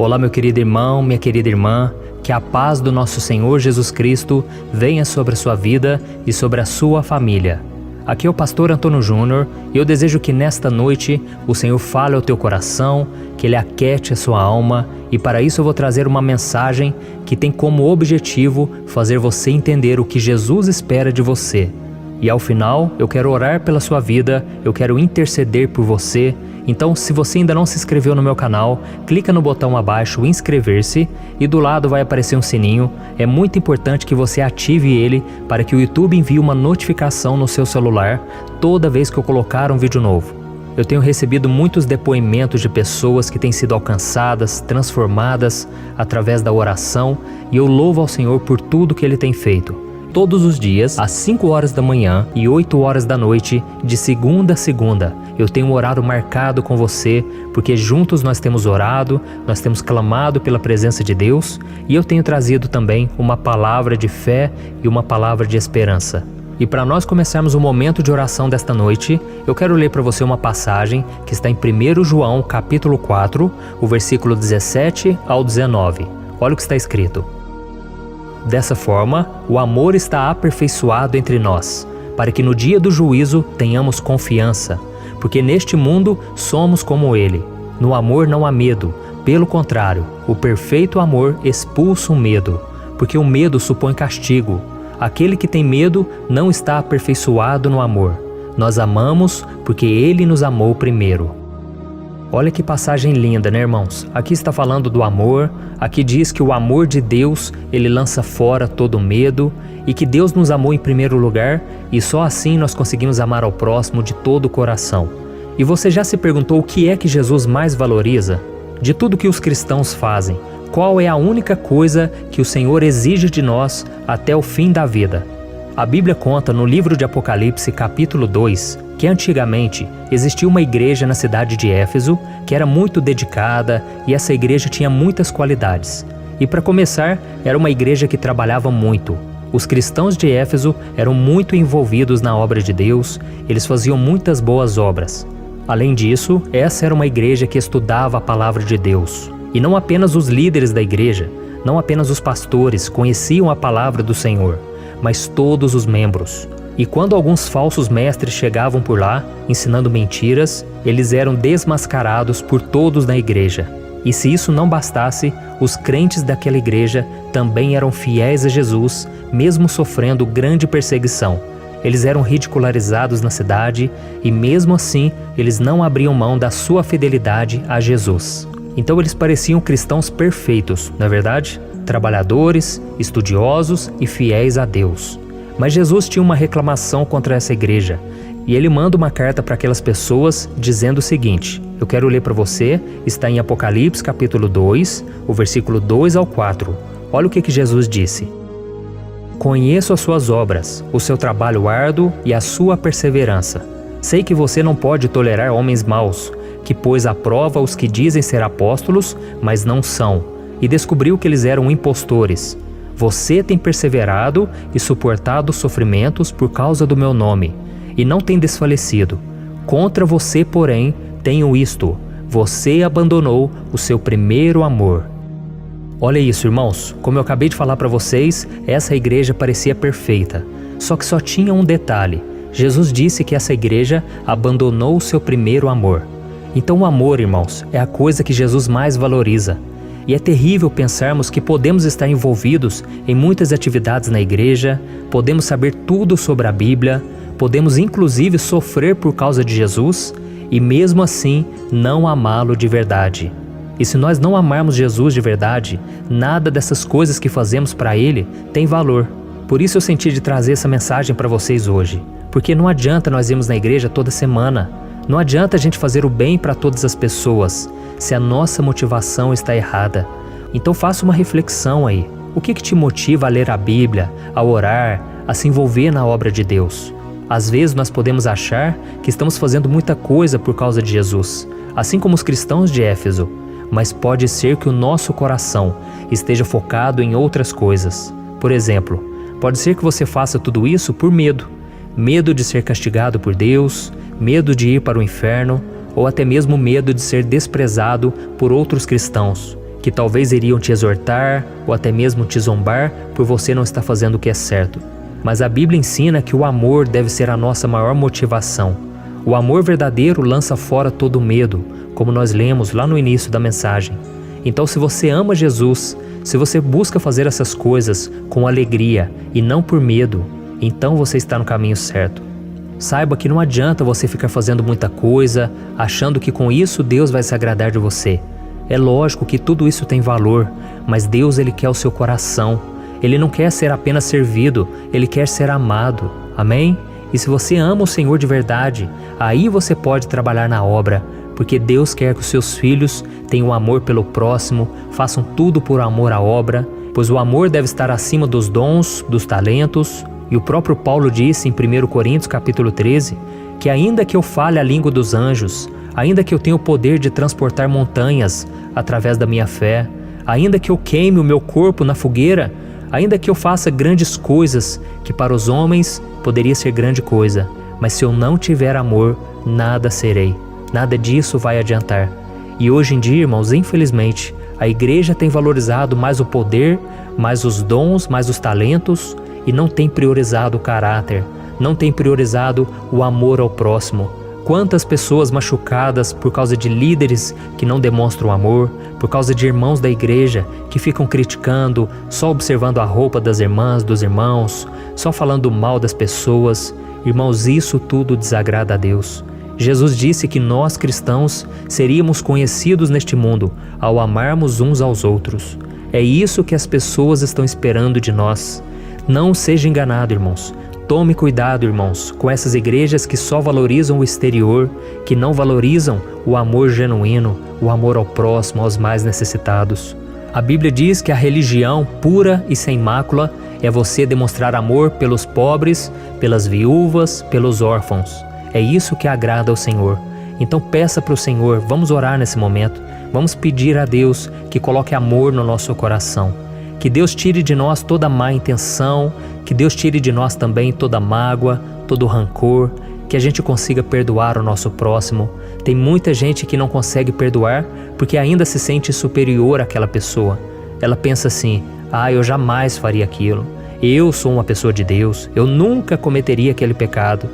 Olá, meu querido irmão, minha querida irmã, que a paz do nosso Senhor Jesus Cristo venha sobre a sua vida e sobre a sua família. Aqui é o pastor Antônio Júnior e eu desejo que nesta noite o Senhor fale ao teu coração, que Ele aquete a sua alma, e para isso eu vou trazer uma mensagem que tem como objetivo fazer você entender o que Jesus espera de você. E ao final eu quero orar pela sua vida, eu quero interceder por você. Então, se você ainda não se inscreveu no meu canal, clica no botão abaixo inscrever-se e do lado vai aparecer um sininho. É muito importante que você ative ele para que o YouTube envie uma notificação no seu celular toda vez que eu colocar um vídeo novo. Eu tenho recebido muitos depoimentos de pessoas que têm sido alcançadas, transformadas através da oração, e eu louvo ao Senhor por tudo que Ele tem feito. Todos os dias, às 5 horas da manhã e 8 horas da noite, de segunda a segunda, eu tenho um horário marcado com você, porque juntos nós temos orado, nós temos clamado pela presença de Deus, e eu tenho trazido também uma palavra de fé e uma palavra de esperança. E para nós começarmos o momento de oração desta noite, eu quero ler para você uma passagem que está em 1 João capítulo 4, o versículo 17 ao 19. Olha o que está escrito. Dessa forma, o amor está aperfeiçoado entre nós, para que no dia do juízo tenhamos confiança, porque neste mundo somos como Ele. No amor não há medo, pelo contrário, o perfeito amor expulsa o medo, porque o medo supõe castigo. Aquele que tem medo não está aperfeiçoado no amor. Nós amamos porque Ele nos amou primeiro. Olha que passagem linda, né, irmãos? Aqui está falando do amor, aqui diz que o amor de Deus, Ele lança fora todo medo, e que Deus nos amou em primeiro lugar, e só assim nós conseguimos amar ao próximo de todo o coração. E você já se perguntou o que é que Jesus mais valoriza? De tudo que os cristãos fazem, qual é a única coisa que o Senhor exige de nós até o fim da vida? A Bíblia conta no livro de Apocalipse, capítulo 2, que antigamente existia uma igreja na cidade de Éfeso que era muito dedicada, e essa igreja tinha muitas qualidades. E para começar, era uma igreja que trabalhava muito. Os cristãos de Éfeso eram muito envolvidos na obra de Deus, eles faziam muitas boas obras. Além disso, essa era uma igreja que estudava a palavra de Deus. E não apenas os líderes da igreja, não apenas os pastores conheciam a palavra do Senhor, mas todos os membros. E quando alguns falsos mestres chegavam por lá, ensinando mentiras, eles eram desmascarados por todos na igreja. E se isso não bastasse, os crentes daquela igreja também eram fiéis a Jesus, mesmo sofrendo grande perseguição. Eles eram ridicularizados na cidade e mesmo assim, eles não abriam mão da sua fidelidade a Jesus. Então eles pareciam cristãos perfeitos, não é verdade? Trabalhadores, estudiosos e fiéis a Deus. Mas Jesus tinha uma reclamação contra essa igreja, e Ele manda uma carta para aquelas pessoas dizendo o seguinte, eu quero ler para você, está em Apocalipse capítulo 2, o versículo 2 ao 4. Olha o que Jesus disse. Conheço as suas obras, o seu trabalho árduo e a sua perseverança. Sei que você não pode tolerar homens maus, que pôs à prova os que dizem ser apóstolos, mas não são, e descobriu que eles eram impostores. Você tem perseverado e suportado sofrimentos por causa do meu nome, e não tem desfalecido. Contra você, porém, tenho isto: você abandonou o seu primeiro amor. Olha isso, irmãos, como eu acabei de falar para vocês, essa igreja parecia perfeita. Só que só tinha um detalhe: Jesus disse que essa igreja abandonou o seu primeiro amor. Então o amor, irmãos, é a coisa que Jesus mais valoriza. E é terrível pensarmos que podemos estar envolvidos em muitas atividades na igreja, podemos saber tudo sobre a Bíblia, podemos inclusive sofrer por causa de Jesus e mesmo assim não amá-lo de verdade. E se nós não amarmos Jesus de verdade, nada dessas coisas que fazemos para Ele tem valor. Por isso eu senti de trazer essa mensagem para vocês hoje, porque não adianta nós irmos na igreja toda semana, não adianta a gente fazer o bem para todas as pessoas, se a nossa motivação está errada. Então faça uma reflexão aí. O que te motiva a ler a Bíblia, a orar, a se envolver na obra de Deus? Às vezes nós podemos achar que estamos fazendo muita coisa por causa de Jesus, assim como os cristãos de Éfeso, mas pode ser que o nosso coração esteja focado em outras coisas. Por exemplo, pode ser que você faça tudo isso por medo. Medo de ser castigado por Deus, medo de ir para o inferno, ou até mesmo medo de ser desprezado por outros cristãos. que talvez iriam te exortar ou até mesmo te zombar por você não estar fazendo o que é certo. Mas a Bíblia ensina que o amor deve ser a nossa maior motivação. O amor verdadeiro lança fora todo medo, como nós lemos lá no início da mensagem. Então, se você ama Jesus, se você busca fazer essas coisas com alegria e não por medo, então você está no caminho certo. Saiba que não adianta você ficar fazendo muita coisa, achando que com isso Deus vai se agradar de você. É lógico que tudo isso tem valor, mas Deus, Ele quer o seu coração. Ele não quer ser apenas servido, Ele quer ser amado. Amém? E se você ama o Senhor de verdade, aí você pode trabalhar na obra, porque Deus quer que os seus filhos tenham amor pelo próximo, façam tudo por amor à obra, pois o amor deve estar acima dos dons, dos talentos. E o próprio Paulo disse em 1 Coríntios capítulo 13, que ainda que eu fale a língua dos anjos, ainda que eu tenha o poder de transportar montanhas através da minha fé, ainda que eu queime o meu corpo na fogueira, ainda que eu faça grandes coisas, que para os homens poderia ser grande coisa, mas se eu não tiver amor, nada serei. Nada disso vai adiantar. E hoje em dia, irmãos, infelizmente, a igreja tem valorizado mais o poder, mais os dons, mais os talentos, e não tem priorizado o caráter, não tem priorizado o amor ao próximo. Quantas pessoas machucadas por causa de líderes que não demonstram amor, por causa de irmãos da igreja que ficam criticando, só observando a roupa das irmãs, dos irmãos, só falando mal das pessoas. Irmãos, isso tudo desagrada a Deus. Jesus disse que nós cristãos seríamos conhecidos neste mundo ao amarmos uns aos outros. É isso que as pessoas estão esperando de nós. Não seja enganado, irmãos. Tome cuidado, irmãos, com essas igrejas que só valorizam o exterior, que não valorizam o amor genuíno, o amor ao próximo, aos mais necessitados. A Bíblia diz que a religião pura e sem mácula é você demonstrar amor pelos pobres, pelas viúvas, pelos órfãos. É isso que agrada ao Senhor. Então peça para o Senhor, vamos orar nesse momento, vamos pedir a Deus que coloque amor no nosso coração. Que Deus tire de nós toda má intenção, que Deus tire de nós também toda mágoa, todo rancor, que a gente consiga perdoar o nosso próximo. Tem muita gente que não consegue perdoar porque ainda se sente superior àquela pessoa. Ela pensa assim, eu jamais faria aquilo, eu sou uma pessoa de Deus, eu nunca cometeria aquele pecado.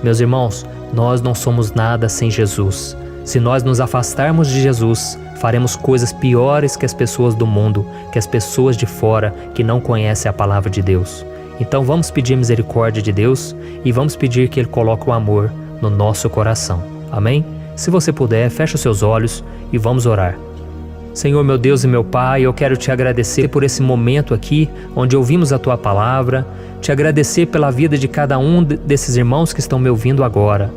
Meus irmãos, nós não somos nada sem Jesus. Se nós nos afastarmos de Jesus, faremos coisas piores que as pessoas do mundo, que as pessoas de fora que não conhecem a palavra de Deus. Então vamos pedir misericórdia de Deus e vamos pedir que Ele coloque o amor no nosso coração. Amém? Se você puder, feche os seus olhos e vamos orar. Senhor, meu Deus e meu Pai, eu quero te agradecer por esse momento aqui, onde ouvimos a Tua palavra, te agradecer pela vida de cada um desses irmãos que estão me ouvindo agora.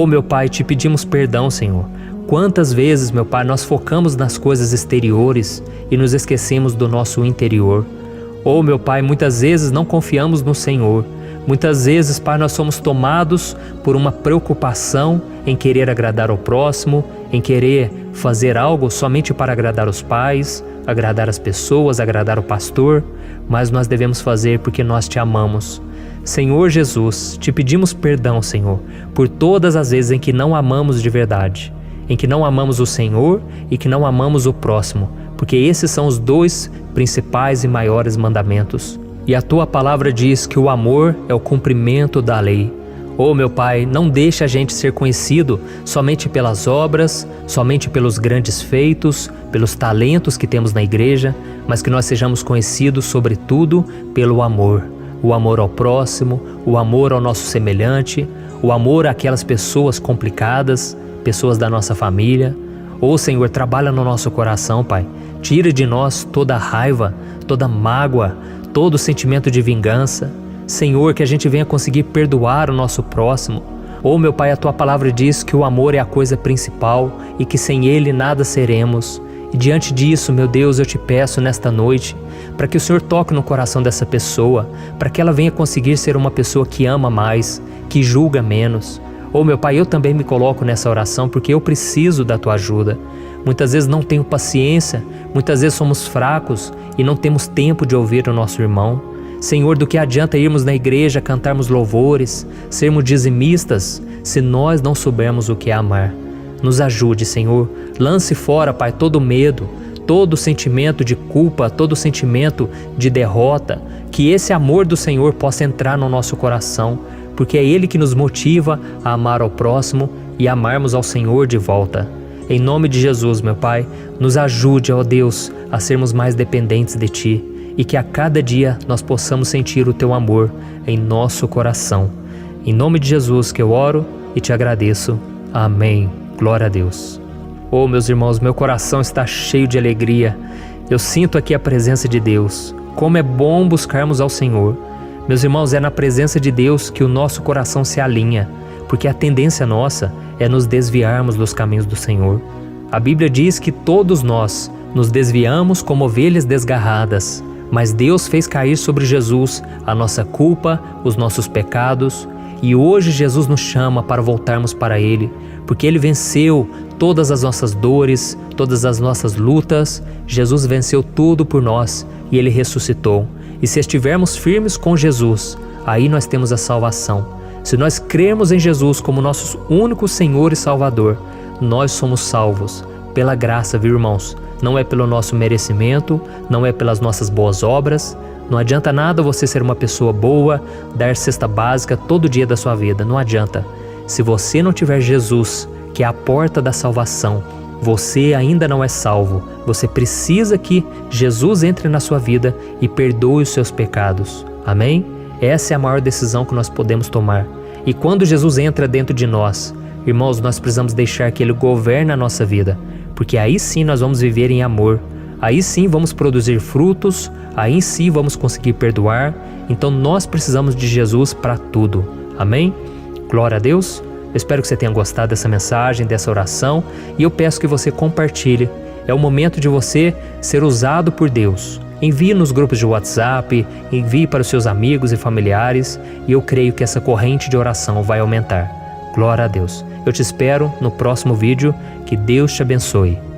Meu Pai, te pedimos perdão, Senhor. Quantas vezes, meu Pai, nós focamos nas coisas exteriores e nos esquecemos do nosso interior. Meu Pai, muitas vezes não confiamos no Senhor. Muitas vezes, Pai, nós somos tomados por uma preocupação em querer agradar ao próximo, em querer fazer algo somente para agradar os pais, agradar as pessoas, agradar o pastor, mas nós devemos fazer porque nós te amamos. Senhor Jesus, te pedimos perdão, Senhor, por todas as vezes em que não amamos de verdade, em que não amamos o Senhor e que não amamos o próximo, porque esses são os dois principais e maiores mandamentos. E a Tua palavra diz que o amor é o cumprimento da lei. Meu Pai, não deixa a gente ser conhecido somente pelas obras, somente pelos grandes feitos, pelos talentos que temos na igreja, mas que nós sejamos conhecidos sobretudo pelo amor. O amor ao próximo, o amor ao nosso semelhante, o amor àquelas pessoas complicadas, pessoas da nossa família. Senhor, trabalha no nosso coração, Pai. Tira de nós toda raiva, toda mágoa, todo sentimento de vingança. Senhor, que a gente venha conseguir perdoar o nosso próximo. Meu Pai, a Tua palavra diz que o amor é a coisa principal e que sem ele nada seremos. E diante disso, meu Deus, eu te peço nesta noite, para que o Senhor toque no coração dessa pessoa, para que ela venha conseguir ser uma pessoa que ama mais, que julga menos. Meu Pai, eu também me coloco nessa oração porque eu preciso da Tua ajuda. Muitas vezes não tenho paciência, muitas vezes somos fracos e não temos tempo de ouvir o nosso irmão. Senhor, do que adianta irmos na igreja, cantarmos louvores, sermos dizimistas, se nós não soubermos o que é amar? Nos ajude, Senhor. Lance fora, Pai, todo medo, todo sentimento de culpa, todo sentimento de derrota, que esse amor do Senhor possa entrar no nosso coração, porque é Ele que nos motiva a amar ao próximo e amarmos ao Senhor de volta. Em nome de Jesus, meu Pai, nos ajude, ó Deus, a sermos mais dependentes de Ti e que a cada dia nós possamos sentir o Teu amor em nosso coração. Em nome de Jesus que eu oro e Te agradeço. Amém. Glória a Deus. Oh, meus irmãos, meu coração está cheio de alegria. Eu sinto aqui a presença de Deus. Como é bom buscarmos ao Senhor. Meus irmãos, é na presença de Deus que o nosso coração se alinha, porque a tendência nossa é nos desviarmos dos caminhos do Senhor. A Bíblia diz que todos nós nos desviamos como ovelhas desgarradas, mas Deus fez cair sobre Jesus a nossa culpa, os nossos pecados, e hoje Jesus nos chama para voltarmos para Ele, porque Ele venceu todas as nossas dores, todas as nossas lutas. Jesus venceu tudo por nós e Ele ressuscitou. E se estivermos firmes com Jesus, aí nós temos a salvação. Se nós crermos em Jesus como nosso único Senhor e Salvador, nós somos salvos pela graça, viu, irmãos? Não é pelo nosso merecimento, não é pelas nossas boas obras. Não adianta nada você ser uma pessoa boa, dar cesta básica todo dia da sua vida, não adianta. Se você não tiver Jesus, que é a porta da salvação, você ainda não é salvo. Você precisa que Jesus entre na sua vida e perdoe os seus pecados. Amém? Essa é a maior decisão que nós podemos tomar. E quando Jesus entra dentro de nós, irmãos, nós precisamos deixar que Ele governe a nossa vida, porque aí sim nós vamos viver em amor. Aí sim vamos produzir frutos, aí sim vamos conseguir perdoar. Então nós precisamos de Jesus para tudo. Amém? Glória a Deus. Eu espero que você tenha gostado dessa mensagem, dessa oração, e eu peço que você compartilhe. É o momento de você ser usado por Deus. Envie nos grupos de WhatsApp, envie para os seus amigos e familiares, e eu creio que essa corrente de oração vai aumentar. Glória a Deus. Eu te espero no próximo vídeo. Que Deus te abençoe.